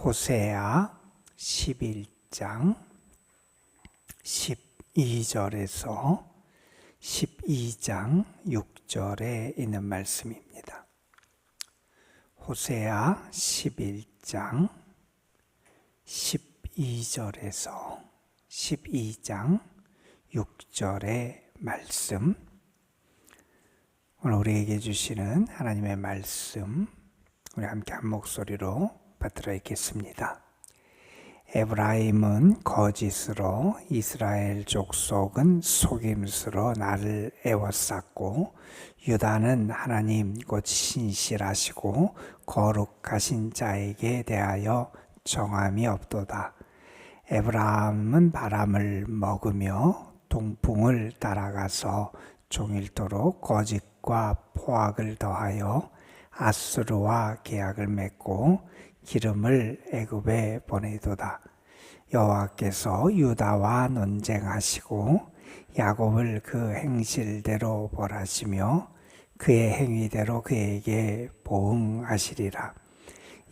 호세아 11장 12절에서 12장 6절에 있는 말씀입니다. 호세아 11장 12절에서 12장 6절의 말씀, 오늘 우리에게 주시는 하나님의 말씀, 우리 함께 한 목소리로 받들어 읽겠습니다. 에브라임은 거짓으로, 이스라엘 족속은 속임수로 나를 애워쌌고, 유다는 하나님 곧 신실하시고 거룩하신 자에게 대하여 정함이 없도다. 에브라임은 바람을 먹으며 동풍을 따라가서 종일토록 거짓과 포악을 더하여 아수르와 계약을 맺고 기름을 애굽에 보내도다. 여호와께서 유다와 논쟁하시고 야곱을 그 행실대로 벌하시며 그의 행위대로 그에게 보응하시리라.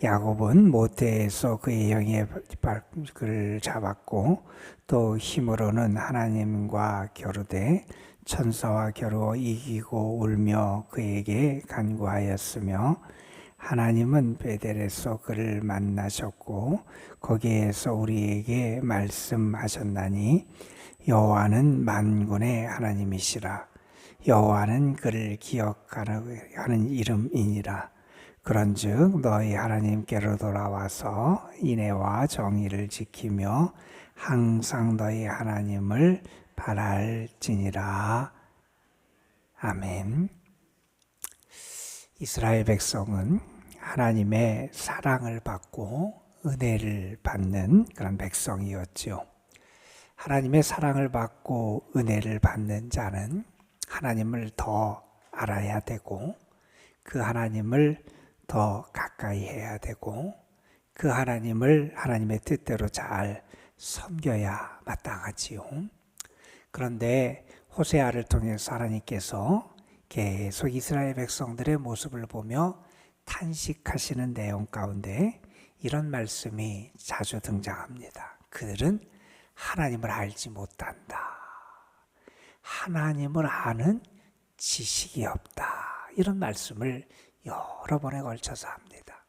야곱은 모태에서 그의 형의 발을 잡았고 또 힘으로는 하나님과 겨루되 천사와 겨루어 이기고 울며 그에게 간구하였으며, 하나님은 베델에서 그를 만나셨고 거기에서 우리에게 말씀하셨나니 여호와는 만군의 하나님이시라. 여호와는 그를 기억하는 이름이니라. 그런즉 너희 하나님께로 돌아와서 인애와 정의를 지키며 항상 너희 하나님을 바랄지니라. 아멘. 이스라엘 백성은 하나님의 사랑을 받고 은혜를 받는 그런 백성이었죠. 하나님의 사랑을 받고 은혜를 받는 자는 하나님을 더 알아야 되고, 그 하나님을 더 가까이 해야 되고, 그 하나님을 하나님의 뜻대로 잘 섬겨야 마땅하지요. 그런데 호세아를 통해서 하나님께서 계속 이스라엘 백성들의 모습을 보며 탄식하시는 내용 가운데 이런 말씀이 자주 등장합니다. 그들은 하나님을 알지 못한다. 하나님을 아는 지식이 없다. 이런 말씀을 여러 번에 걸쳐서 합니다.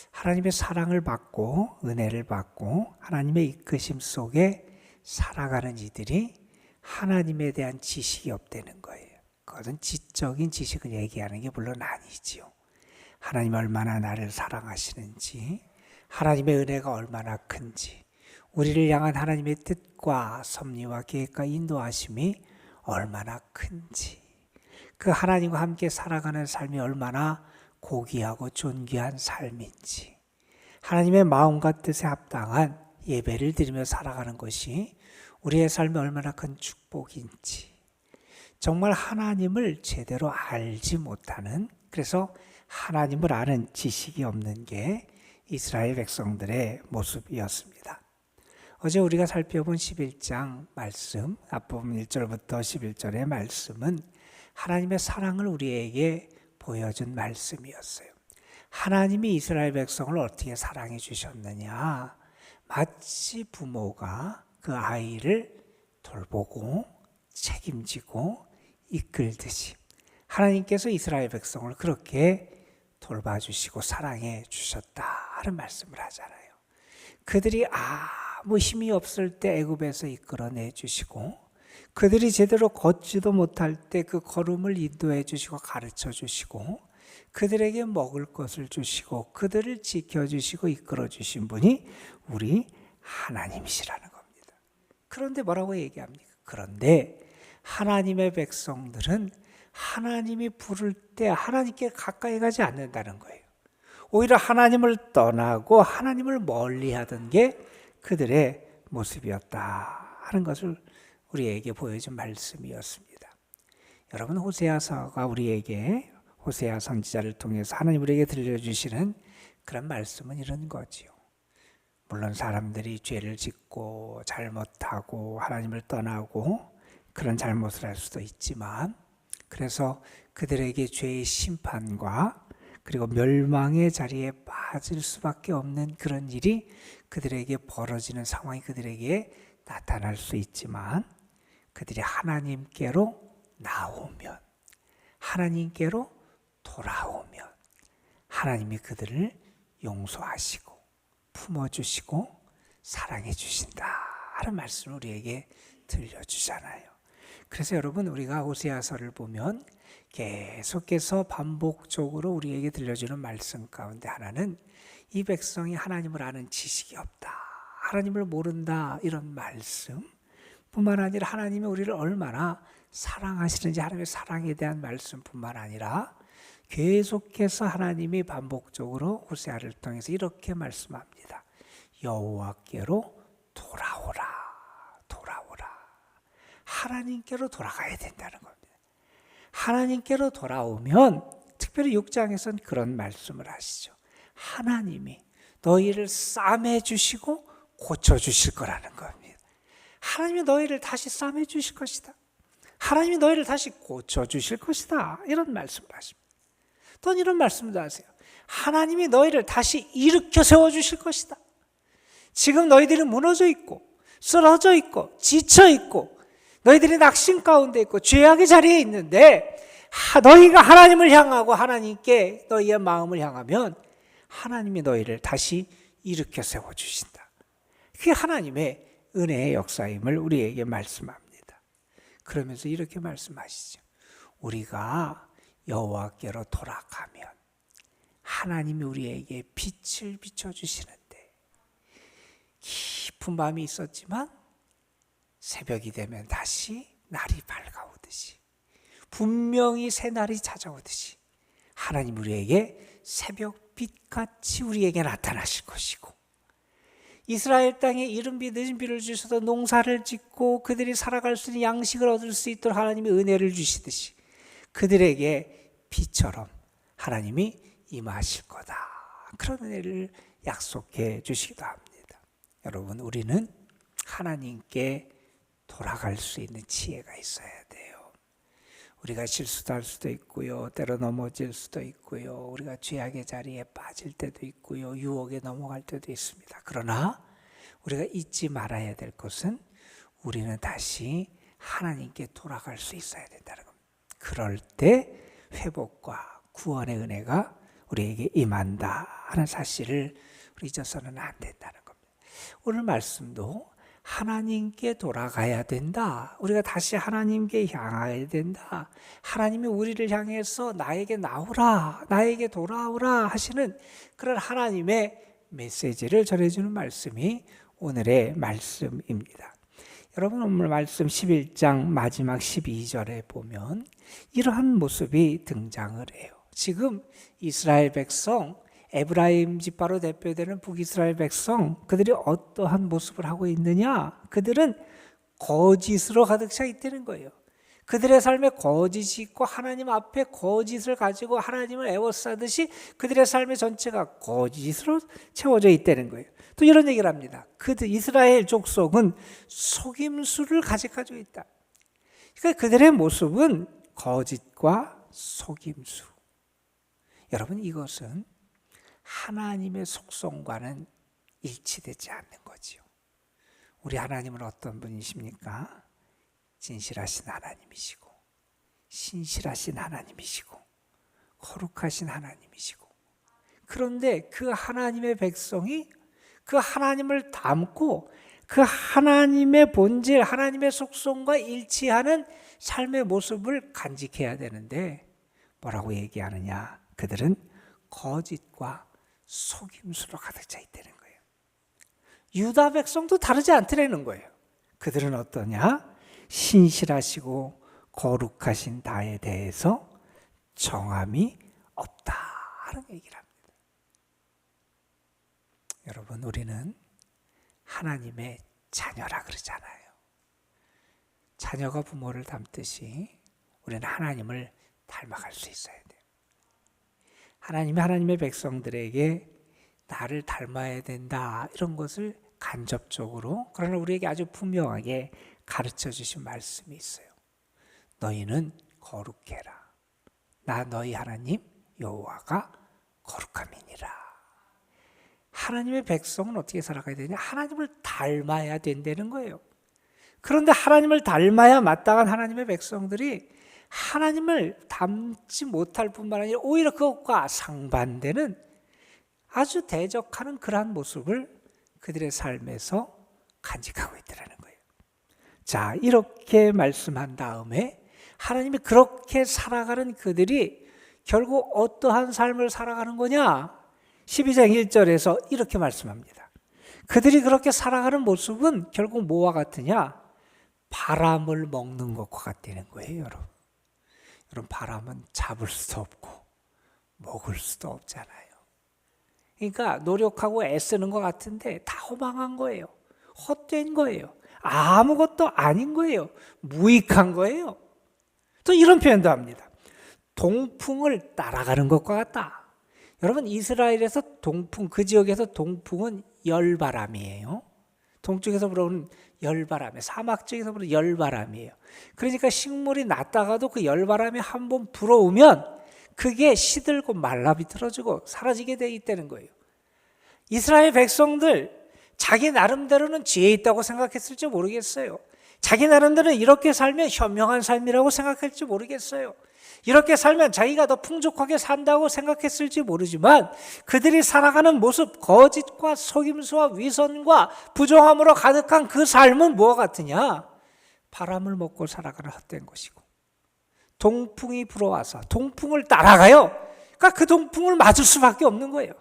하나님의 사랑을 받고 은혜를 받고 하나님의 이끄심 속에 살아가는 이들이 하나님에 대한 지식이 없다는 거예요. 그것은 지적인 지식을 얘기하는 게 물론 아니지요. 하나님 얼마나 나를 사랑하시는지, 하나님의 은혜가 얼마나 큰지, 우리를 향한 하나님의 뜻과 섭리와 계획과 인도하심이 얼마나 큰지, 그 하나님과 함께 살아가는 삶이 얼마나 고귀하고 존귀한 삶인지, 하나님의 마음과 뜻에 합당한 예배를 드리며 살아가는 것이 우리의 삶에 얼마나 큰 축복인지, 정말 하나님을 제대로 알지 못하는, 그래서 하나님을 아는 지식이 없는 게 이스라엘 백성들의 모습이었습니다. 어제 우리가 살펴본 11장 말씀, 앞부분 1절부터 11절의 말씀은 하나님의 사랑을 우리에게 보여준 말씀이었어요. 하나님이 이스라엘 백성을 어떻게 사랑해 주셨느냐, 마치 부모가 그 아이를 돌보고 책임지고 이끌듯이 하나님께서 이스라엘 백성을 그렇게 돌봐주시고 사랑해 주셨다는 말씀을 하잖아요. 그들이 아무 힘이 없을 때 애굽에서 이끌어내 주시고, 그들이 제대로 걷지도 못할 때 그 걸음을 인도해 주시고 가르쳐 주시고, 그들에게 먹을 것을 주시고 그들을 지켜주시고 이끌어 주신 분이 우리 하나님이시라는 겁니다. 그런데 뭐라고 얘기합니까? 그런데 하나님의 백성들은 하나님이 부를 때 하나님께 가까이 가지 않는다는 거예요. 오히려 하나님을 떠나고 하나님을 멀리하던 게 그들의 모습이었다 하는 것을 우리에게 보여준 말씀이었습니다. 여러분, 호세아서가 우리에게, 호세아 선지자를 통해서 하나님 우리에게 들려주시는 그런 말씀은 이런 거지요. 물론 사람들이 죄를 짓고 잘못하고 하나님을 떠나고 그런 잘못을 할 수도 있지만, 그래서 그들에게 죄의 심판과 그리고 멸망의 자리에 빠질 수밖에 없는 그런 일이 그들에게 벌어지는 상황이 그들에게 나타날 수 있지만, 그들이 하나님께로 나오면, 하나님께로 돌아오면 하나님이 그들을 용서하시고 품어주시고 사랑해 주신다 하는 말씀을 우리에게 들려주잖아요. 그래서 여러분, 우리가 호세아서를 보면 계속해서 반복적으로 우리에게 들려주는 말씀 가운데 하나는 이 백성이 하나님을 아는 지식이 없다, 하나님을 모른다, 이런 말씀 뿐만 아니라 하나님이 우리를 얼마나 사랑하시는지, 하나님의 사랑에 대한 말씀뿐만 아니라 계속해서 하나님이 반복적으로 호세아를 통해서 이렇게 말씀합니다. 여호와께로 돌아오라, 돌아오라. 하나님께로 돌아가야 된다는 겁니다. 하나님께로 돌아오면, 특별히 6장에서는 그런 말씀을 하시죠. 하나님이 너희를 싸매 주시고 고쳐 주실 거라는 겁니다. 하나님이 너희를 다시 싸매 주실 것이다, 하나님이 너희를 다시 고쳐 주실 것이다, 이런 말씀을 하십니다. 또 이런 말씀도 하세요. 하나님이 너희를 다시 일으켜 세워 주실 것이다. 지금 너희들이 무너져 있고 쓰러져 있고 지쳐 있고 너희들이 낙심 가운데 있고 죄악의 자리에 있는데, 너희가 하나님을 향하고 하나님께 너희의 마음을 향하면 하나님이 너희를 다시 일으켜 세워 주신다. 그게 하나님의 은혜의 역사임을 우리에게 말씀합니다. 그러면서 이렇게 말씀하시죠. 우리가 여호와께로 돌아가면 하나님이 우리에게 빛을 비춰주시는데, 깊은 밤이 있었지만 새벽이 되면 다시 날이 밝아오듯이, 분명히 새날이 찾아오듯이 하나님 우리에게 새벽빛같이 우리에게 나타나실 것이고, 이스라엘 땅에 이른 비 늦은 비를 주셔서 농사를 짓고 그들이 살아갈 수 있는 양식을 얻을 수 있도록 하나님이 은혜를 주시듯이 그들에게 비처럼 하나님이 임하실 거다, 그런 은혜를 약속해 주시기도 합니다. 여러분, 우리는 하나님께 돌아갈 수 있는 지혜가 있어야 돼요. 우리가 실수도 할 수도 있고요, 때로 넘어질 수도 있고요, 우리가 죄악의 자리에 빠질 때도 있고요, 유혹에 넘어갈 때도 있습니다. 그러나 우리가 잊지 말아야 될 것은 우리는 다시 하나님께 돌아갈 수 있어야 된다는 겁니다. 그럴 때 회복과 구원의 은혜가 우리에게 임한다 하는 사실을 우리 잊어서는 안 된다는 겁니다. 오늘 말씀도 하나님께 돌아가야 된다, 우리가 다시 하나님께 향해야 된다, 하나님이 우리를 향해서 나에게 나오라, 나에게 돌아오라 하시는 그런 하나님의 메시지를 전해주는 말씀이 오늘의 말씀입니다. 여러분, 오늘 말씀 11장 마지막 12절에 보면 이러한 모습이 등장을 해요. 지금 이스라엘 백성, 에브라임 지파로 대표되는 북이스라엘 백성, 그들이 어떠한 모습을 하고 있느냐? 그들은 거짓으로 가득 차 있다는 거예요. 그들의 삶에 거짓이 있고 하나님 앞에 거짓을 가지고 하나님을 애워싸듯이 그들의 삶의 전체가 거짓으로 채워져 있다는 거예요. 또 이런 얘기를 합니다. 이스라엘 족속은 속임수를 가지고 있다. 그러니까 그들의 모습은 거짓과 속임수. 여러분, 이것은 하나님의 속성과는 일치되지 않는 거지요. 우리 하나님은 어떤 분이십니까? 진실하신 하나님이시고, 신실하신 하나님이시고, 거룩하신 하나님이시고, 그런데 그 하나님의 백성이 그 하나님을 닮고 그 하나님의 본질, 하나님의 속성과 일치하는 삶의 모습을 간직해야 되는데 뭐라고 얘기하느냐? 그들은 거짓과 속임수로 가득 차 있다는 거예요. 유다 백성도 다르지 않더라는 거예요. 그들은 어떠냐? 신실하시고 거룩하신 다에 대해서 정함이 없다 하는 얘기를 합니다. 여러분, 우리는 하나님의 자녀라 그러잖아요. 자녀가 부모를 닮듯이 우리는 하나님을 닮아갈 수 있어야 돼요. 하나님이 하나님의 백성들에게 나를 닮아야 된다, 이런 것을 간접적으로, 그러나 우리에게 아주 분명하게 가르쳐 주신 말씀이 있어요. 너희는 거룩해라. 나 너희 하나님 여호와가 거룩함이니라. 하나님의 백성은 어떻게 살아가야 되냐? 하나님을 닮아야 된다는 거예요. 그런데 하나님을 닮아야 마땅한 하나님의 백성들이 하나님을 닮지 못할 뿐만 아니라 오히려 그것과 상반되는 아주 대적하는 그러한 모습을 그들의 삶에서 간직하고 있더라는 거예요. 자, 이렇게 말씀한 다음에 하나님이 그렇게 살아가는 그들이 결국 어떠한 삶을 살아가는 거냐? 12장 1절에서 이렇게 말씀합니다. 그들이 그렇게 살아가는 모습은 결국 뭐와 같으냐? 바람을 먹는 것과 같다는 거예요, 여러분. 여러분, 바람은 잡을 수도 없고 먹을 수도 없잖아요. 그러니까 노력하고 애쓰는 것 같은데 다 허망한 거예요. 헛된 거예요. 아무것도 아닌 거예요. 무익한 거예요. 또 이런 표현도 합니다. 동풍을 따라가는 것과 같다. 여러분, 이스라엘에서 동풍, 그 지역에서 동풍은 열바람이에요. 동쪽에서 불어오는 열바람에, 사막 쪽에서 불어오는 열바람이에요. 그러니까 식물이 났다가도 그 열바람이 한번 불어오면 그게 시들고 말라 비틀어지고 사라지게 돼 있다는 거예요. 이스라엘 백성들 자기 나름대로는 지혜 있다고 생각했을지 모르겠어요. 자기 나름대로는 이렇게 살면 현명한 삶이라고 생각할지 모르겠어요. 이렇게 살면 자기가 더 풍족하게 산다고 생각했을지 모르지만 그들이 살아가는 모습, 거짓과 속임수와 위선과 부정함으로 가득한 그 삶은 뭐와 같으냐? 바람을 먹고 살아가는 헛된 것이고, 동풍이 불어와서 동풍을 따라가요. 그러니까 그 동풍을 맞을 수밖에 없는 거예요.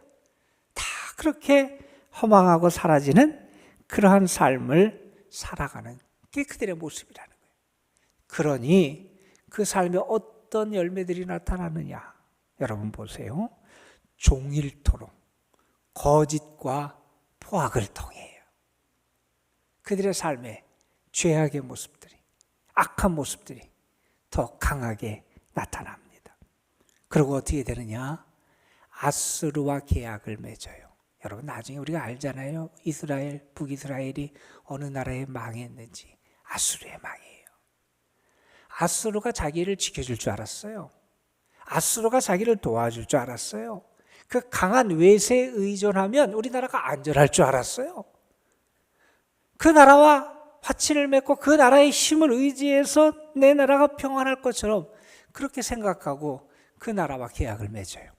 다 그렇게 허망하고 사라지는 그러한 삶을 살아가는 게 그들의 모습이라는 거예요. 그러니 그 삶에 어떤 열매들이 나타나느냐? 여러분 보세요. 종일토록 거짓과 포악을 통해요. 그들의 삶에 죄악의 모습들이, 악한 모습들이 더 강하게 나타납니다. 그리고 어떻게 되느냐? 아수르와 계약을 맺어요. 여러분, 나중에 우리가 알잖아요. 이스라엘, 북이스라엘이 어느 나라에 망했는지. 아수르의 망이에요. 아수르가 자기를 지켜줄 줄 알았어요. 아수르가 자기를 도와줄 줄 알았어요. 그 강한 외세에 의존하면 우리나라가 안전할 줄 알았어요. 그 나라와 화친을 맺고 그 나라의 힘을 의지해서 내 나라가 평안할 것처럼 그렇게 생각하고 그 나라와 계약을 맺어요.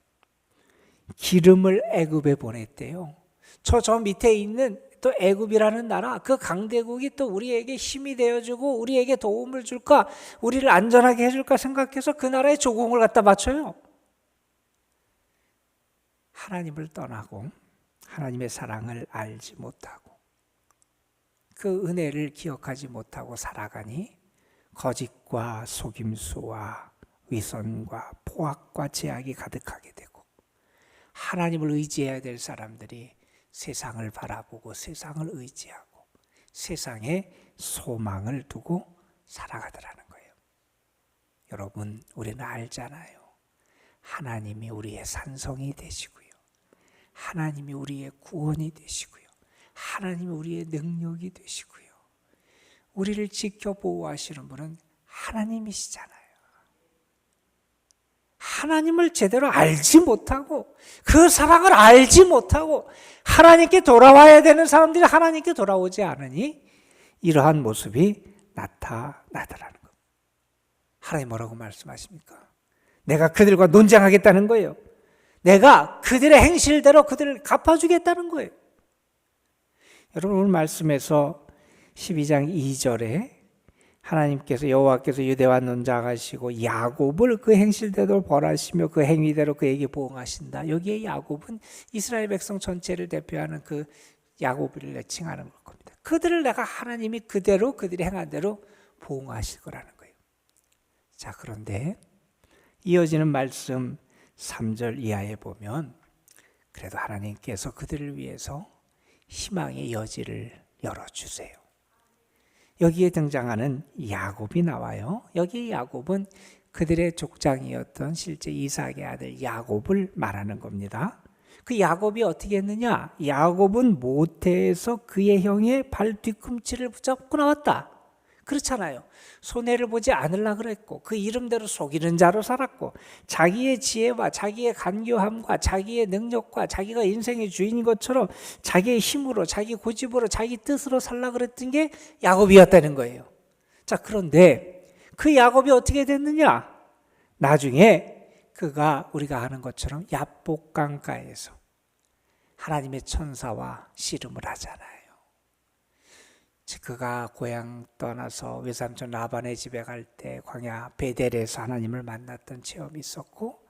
기름을 애굽에 보냈대요. 저 밑에 있는 또 애굽이라는 나라, 그 강대국이 또 우리에게 힘이 되어주고 우리에게 도움을 줄까, 우리를 안전하게 해줄까 생각해서 그 나라에 조공을 갖다 바쳐요. 하나님을 떠나고 하나님의 사랑을 알지 못하고 그 은혜를 기억하지 못하고 살아가니 거짓과 속임수와 위선과 포악과 제약이 가득하게 되고, 하나님을 의지해야 될 사람들이 세상을 바라보고 세상을 의지하고 세상에 소망을 두고 살아가더라는 거예요. 여러분, 우리는 알잖아요. 하나님이 우리의 산성이 되시고요, 하나님이 우리의 구원이 되시고요, 하나님이 우리의 능력이 되시고요, 우리를 지켜 보호하시는 분은 하나님이시잖아요. 하나님을 제대로 알지 못하고 그 사랑을 알지 못하고 하나님께 돌아와야 되는 사람들이 하나님께 돌아오지 않으니 이러한 모습이 나타나더라는 겁니다. 하나님 뭐라고 말씀하십니까? 내가 그들과 논쟁하겠다는 거예요. 내가 그들의 행실대로 그들을 갚아주겠다는 거예요. 여러분, 오늘 말씀에서 12장 2절에 하나님께서 여호와께서 유대와 논쟁하시고 야곱을 그 행실대로 벌하시며 그 행위대로 그에게 보응하신다. 여기에 야곱은 이스라엘 백성 전체를 대표하는 그 야곱을 칭하는 겁니다. 그들을 내가 하나님이 그대로 그들이 행한 대로 보응하실 거라는 거예요. 자, 그런데 이어지는 말씀 3절 이하에 보면 그래도 하나님께서 그들을 위해서 희망의 여지를 열어주세요. 여기에 등장하는 야곱이 나와요. 여기 야곱은 그들의 족장이었던 실제 이삭의 아들 야곱을 말하는 겁니다. 그 야곱이 어떻게 했느냐? 야곱은 모태에서 그의 형의 발 뒤꿈치를 붙잡고 나왔다. 그렇잖아요. 손해를 보지 않으려 그랬고 그 이름대로 속이는 자로 살았고 자기의 지혜와 자기의 간교함과 자기의 능력과 자기가 인생의 주인인 것처럼 자기의 힘으로 자기 고집으로 자기 뜻으로 살라 그랬던 게 야곱이었다는 거예요. 자, 그런데 그 야곱이 어떻게 됐느냐? 나중에 그가 우리가 아는 것처럼 야복강가에서 하나님의 천사와 씨름을 하잖아요. 그가 고향 떠나서 외삼촌 라반의 집에 갈 때 광야 베델에서 하나님을 만났던 체험이 있었고,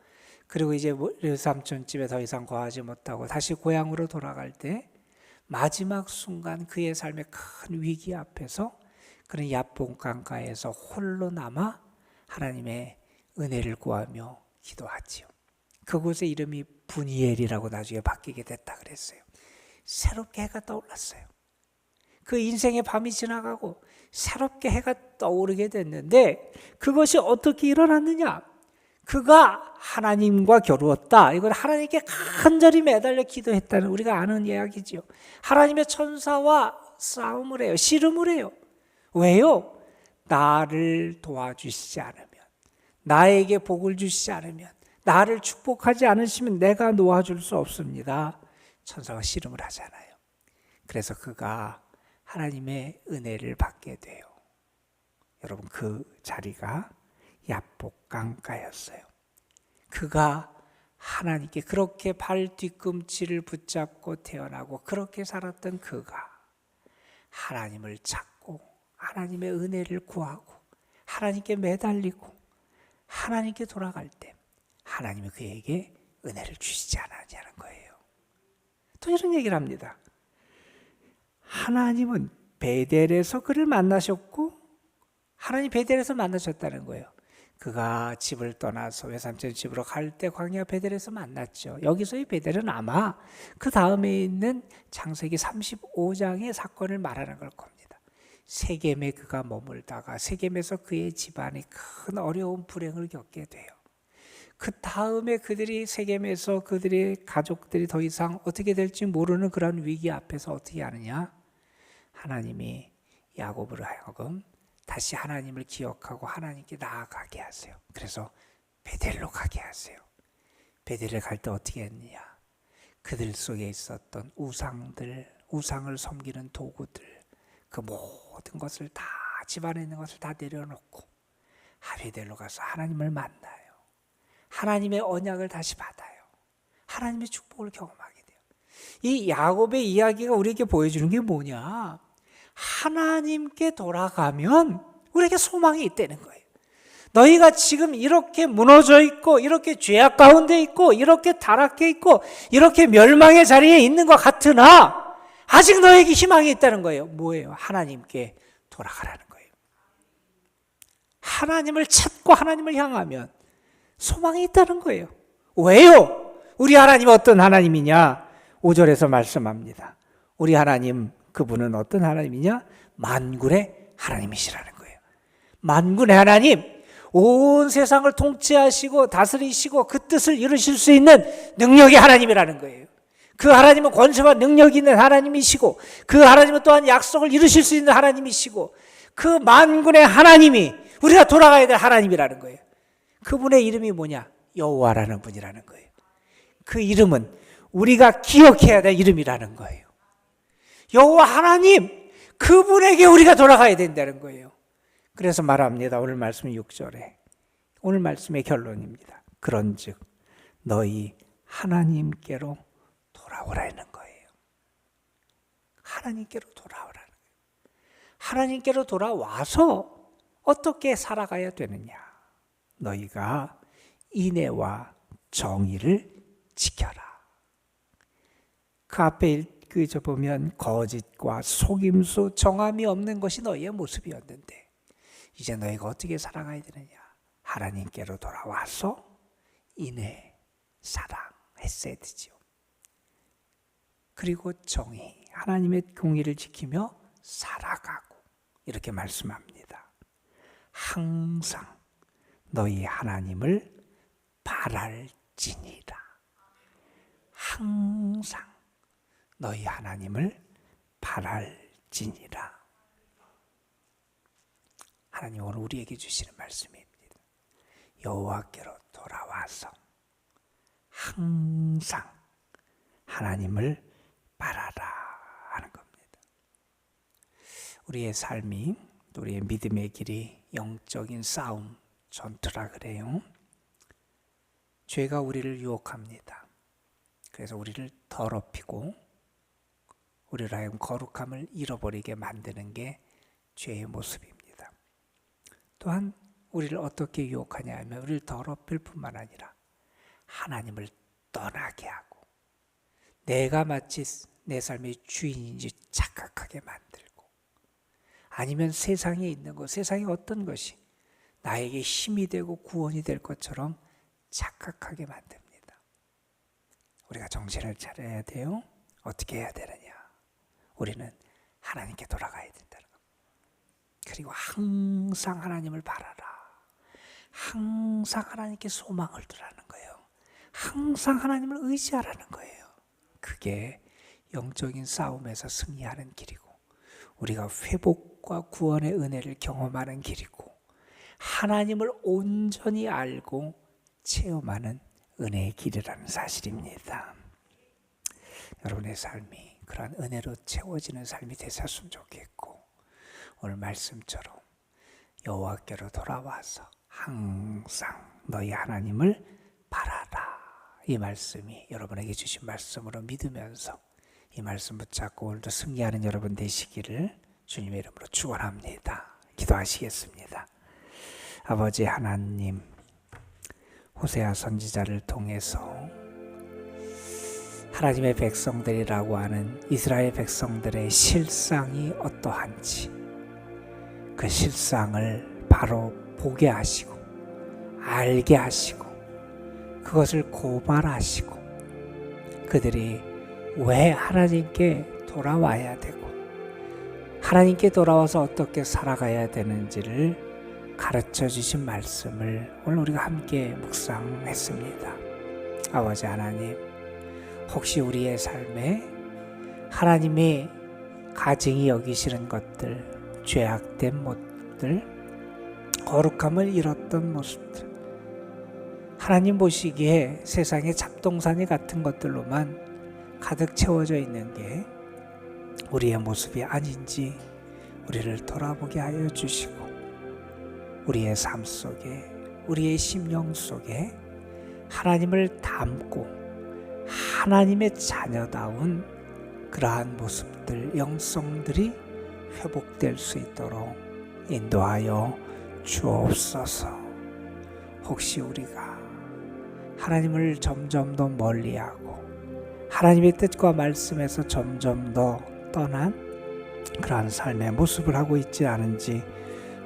그리고 이제 외삼촌 집에 더 이상 거하지 못하고 다시 고향으로 돌아갈 때 마지막 순간 그의 삶의 큰 위기 앞에서 그는 야복강가에서 홀로 남아 하나님의 은혜를 구하며 기도하지요. 그곳의 이름이 분이엘이라고 나중에 바뀌게 됐다 그랬어요. 새롭게 해가 떠올랐어요. 그 인생의 밤이 지나가고 새롭게 해가 떠오르게 됐는데 그것이 어떻게 일어났느냐? 그가 하나님과 겨루었다. 이건 하나님께 간절히 매달려 기도했다는 우리가 아는 이야기지요. 하나님의 천사와 싸움을 해요. 씨름을 해요. 왜요? 나를 도와주시지 않으면, 나에게 복을 주시지 않으면, 나를 축복하지 않으시면 내가 놓아줄 수 없습니다. 천사가 씨름을 하잖아요. 그래서 그가 하나님의 은혜를 받게 돼요. 여러분, 그 자리가 야복강가였어요. 그가 하나님께 그렇게 발 뒤꿈치를 붙잡고 태어나고 그렇게 살았던 그가 하나님을 찾고 하나님의 은혜를 구하고 하나님께 매달리고 하나님께 돌아갈 때 하나님이 그에게 은혜를 주시지 않았냐는 거예요. 또 이런 얘기를 합니다. 하나님은 베델에서 그를 만나셨고 하나님 베델에서 만나셨다는 거예요. 그가 집을 떠나서 외삼촌 집으로 갈 때 광야 베델에서 만났죠. 여기서의 베델은 아마 그 다음에 있는 창세기 35장의 사건을 말하는 걸 겁니다. 세겜에 그가 머물다가 세겜에서 그의 집안이 큰 어려운 불행을 겪게 돼요. 그 다음에 그들이 세겜에서 그들의 가족들이 더 이상 어떻게 될지 모르는 그런 위기 앞에서 어떻게 하느냐? 하나님이 야곱으로 하여금 다시 하나님을 기억하고 하나님께 나아가게 하세요. 그래서 베델로 가게 하세요. 베델에 갈 때 어떻게 했느냐? 그들 속에 있었던 우상을 섬기는 도구들, 그 모든 것을 다, 집안에 있는 것을 다 내려놓고 베델로 가서 하나님을 만나요. 하나님의 언약을 다시 받아요. 하나님의 축복을 경험하게 돼요. 이 야곱의 이야기가 우리에게 보여주는 게 뭐냐? 하나님께 돌아가면 우리에게 소망이 있다는 거예요. 너희가 지금 이렇게 무너져 있고 이렇게 죄악 가운데 있고 이렇게 타락해 있고 이렇게 멸망의 자리에 있는 것 같으나 아직 너에게 희망이 있다는 거예요. 뭐예요? 하나님께 돌아가라는 거예요. 하나님을 찾고 하나님을 향하면 소망이 있다는 거예요. 왜요? 우리 하나님은 어떤 하나님이냐? 5절에서 말씀합니다. 우리 하나님, 그분은 어떤 하나님이냐? 만군의 하나님이시라는 거예요. 만군의 하나님, 온 세상을 통치하시고 다스리시고 그 뜻을 이루실 수 있는 능력의 하나님이라는 거예요. 그 하나님은 권세와 능력이 있는 하나님이시고 그 하나님은 또한 약속을 이루실 수 있는 하나님이시고 그 만군의 하나님이 우리가 돌아가야 될 하나님이라는 거예요. 그분의 이름이 뭐냐? 여호와라는 분이라는 거예요. 그 이름은 우리가 기억해야 될 이름이라는 거예요. 여호와 하나님, 그분에게 우리가 돌아가야 된다는 거예요. 그래서 말합니다. 오늘 말씀 6절에. 오늘 말씀의 결론입니다. 그런즉 너희 하나님께로 돌아오라는 거예요. 하나님께로 돌아오라는 거예요. 하나님께로 돌아와서 어떻게 살아가야 되느냐? 너희가 인애와 정의를 지켜라. 그 앞에 보면 거짓과 속임수, 정함이 없는 것이 너희의 모습이었는데 이제 너희가 어떻게 살아가야 되느냐? 하나님께로 돌아와서 인애, 사랑 했어야 되지요. 그리고 정의, 하나님의 공의를 지키며 살아가고 이렇게 말씀합니다. 항상 너희 하나님을 바랄지니라. 항상 너희 하나님을 바랄지니라. 하나님 오늘 우리에게 주시는 말씀입니다. 여호와께로 돌아와서 항상 하나님을 바라라 하는 겁니다. 우리의 삶이, 우리의 믿음의 길이 영적인 싸움, 전투라 그래요. 죄가 우리를 유혹합니다. 그래서 우리를 더럽히고 우리를 하여금 거룩함을 잃어버리게 만드는 게 죄의 모습입니다. 또한 우리를 어떻게 유혹하냐 하면 우리를 더럽힐 뿐만 아니라 하나님을 떠나게 하고 내가 마치 내 삶의 주인인지 착각하게 만들고, 아니면 세상에 있는 것, 세상의 어떤 것이 나에게 힘이 되고 구원이 될 것처럼 착각하게 만듭니다. 우리가 정신을 차려야 돼요. 어떻게 해야 되느냐? 우리는 하나님께 돌아가야 된다는 겁니다. 그리고 항상 하나님을 바라라. 항상 하나님께 소망을 두라는 거예요. 항상 하나님을 의지하라는 거예요. 그게 영적인 싸움에서 승리하는 길이고, 우리가 회복과 구원의 은혜를 경험하는 길이고, 하나님을 온전히 알고 체험하는 은혜의 길이라는 사실입니다. 여러분의 삶이 그러한 은혜로 채워지는 삶이 되셨으면 좋겠고, 오늘 말씀처럼 여호와께로 돌아와서 항상 너희 하나님을 바라라, 이 말씀이 여러분에게 주신 말씀으로 믿으면서 이 말씀 붙잡고 오늘도 승리하는 여러분 되시기를 주님의 이름으로 축원합니다. 기도하시겠습니다. 아버지 하나님, 호세아 선지자를 통해서 하나님의 백성들이라고 하는 이스라엘 백성들의 실상이 어떠한지 그 실상을 바로 보게 하시고 알게 하시고 그것을 고발하시고 그들이 왜 하나님께 돌아와야 되고 하나님께 돌아와서 어떻게 살아가야 되는지를 가르쳐 주신 말씀을 오늘 우리가 함께 묵상했습니다. 아버지 하나님, 혹시 우리의 삶에 하나님이 가증히 여기시는 것들, 죄악된 모습들, 거룩함을 잃었던 모습들, 하나님 보시기에 세상의 잡동사니 같은 것들로만 가득 채워져 있는 게 우리의 모습이 아닌지 우리를 돌아보게 하여 주시고, 우리의 삶 속에, 우리의 심령 속에 하나님을 담고 하나님의 자녀다운 그러한 모습들, 영성들이 회복될 수 있도록 인도하여 주옵소서. 혹시 우리가 하나님을 점점 더 멀리하고 하나님의 뜻과 말씀에서 점점 더 떠난 그러한 삶의 모습을 하고 있지 않은지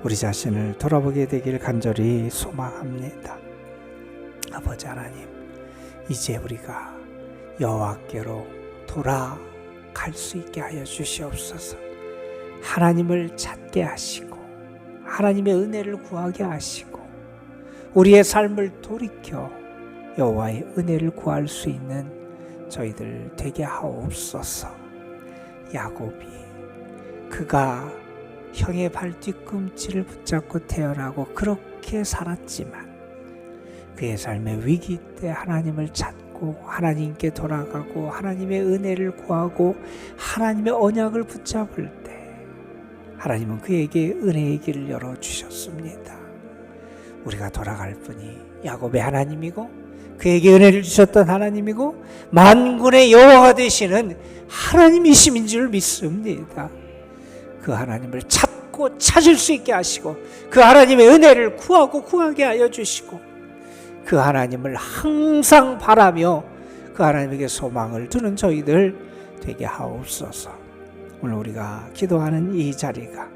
우리 자신을 돌아보게 되길 간절히 소망합니다. 아버지 하나님, 이제 우리가 여호와께로 돌아갈 수 있게 하여 주시옵소서. 하나님을 찾게 하시고 하나님의 은혜를 구하게 하시고 우리의 삶을 돌이켜 여호와의 은혜를 구할 수 있는 저희들 되게 하옵소서. 야곱이 그가 형의 발 뒤꿈치를 붙잡고 태어나고 그렇게 살았지만 그의 삶의 위기 때 하나님을 찾고 하나님께 돌아가고 하나님의 은혜를 구하고 하나님의 언약을 붙잡을 때 하나님은 그에게 은혜의 길을 열어주셨습니다. 우리가 돌아갈 분이 야곱의 하나님이고 그에게 은혜를 주셨던 하나님이고 만군의 여호와가 되시는 하나님이심인 줄 믿습니다. 그 하나님을 찾고 찾을 수 있게 하시고 그 하나님의 은혜를 구하고 구하게 하여 주시고 그 하나님을 항상 바라며 그 하나님에게 소망을 두는 저희들 되게 하옵소서. 오늘 우리가 기도하는 이 자리가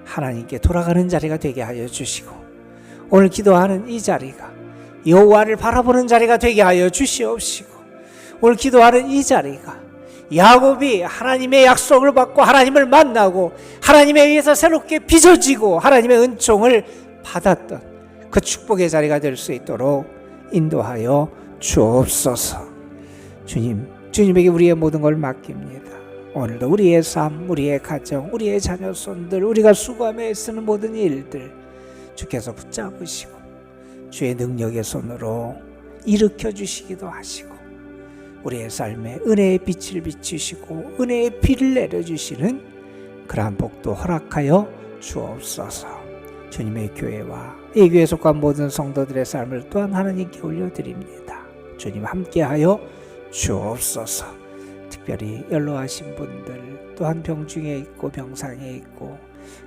하나님께 돌아가는 자리가 되게 하여 주시고 오늘 기도하는 이 자리가 여호와를 바라보는 자리가 되게 하여 주시옵시고 오늘 기도하는 이 자리가 야곱이 하나님의 약속을 받고 하나님을 만나고 하나님에 의해서 새롭게 빚어지고 하나님의 은총을 받았던 그 축복의 자리가 될 수 있도록 인도하여 주옵소서. 주님에게 우리의 모든 걸 맡깁니다. 오늘도 우리의 삶, 우리의 가정, 우리의 자녀 손들, 우리가 수고하며 애쓰는 모든 일들 주께서 붙잡으시고 주의 능력의 손으로 일으켜 주시기도 하시고 우리의 삶에 은혜의 빛을 비추시고 은혜의 비를 내려주시는 그러한 복도 허락하여 주옵소서. 주님의 교회와 이 교회에 속한 모든 성도들의 삶을 또한 하나님께 올려드립니다. 주님 함께하여 주옵소서. 특별히 연로하신 분들, 또한 병중에 있고 병상에 있고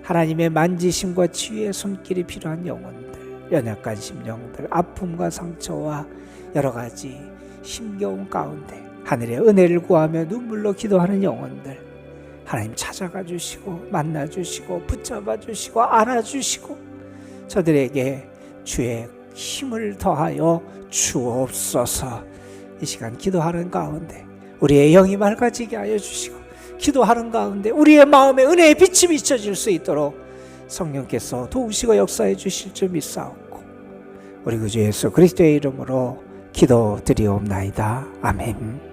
하나님의 만지심과 치유의 손길이 필요한 영혼들, 연약한 심령들, 아픔과 상처와 여러 가지 힘겨운 가운데 하늘의 은혜를 구하며 눈물로 기도하는 영혼들 하나님 찾아가 주시고 만나 주시고 붙잡아 주시고 안아 주시고 저들에게 주의 힘을 더하여 주옵소서. 이 시간 기도하는 가운데 우리의 영이 맑아지게 하여 주시고 기도하는 가운데 우리의 마음에 은혜의 빛이 비춰질 수 있도록 성령께서 도우시고 역사해 주실 줄 믿사옵고 우리 구주 예수 그리스도의 이름으로 기도드리옵나이다. 아멘.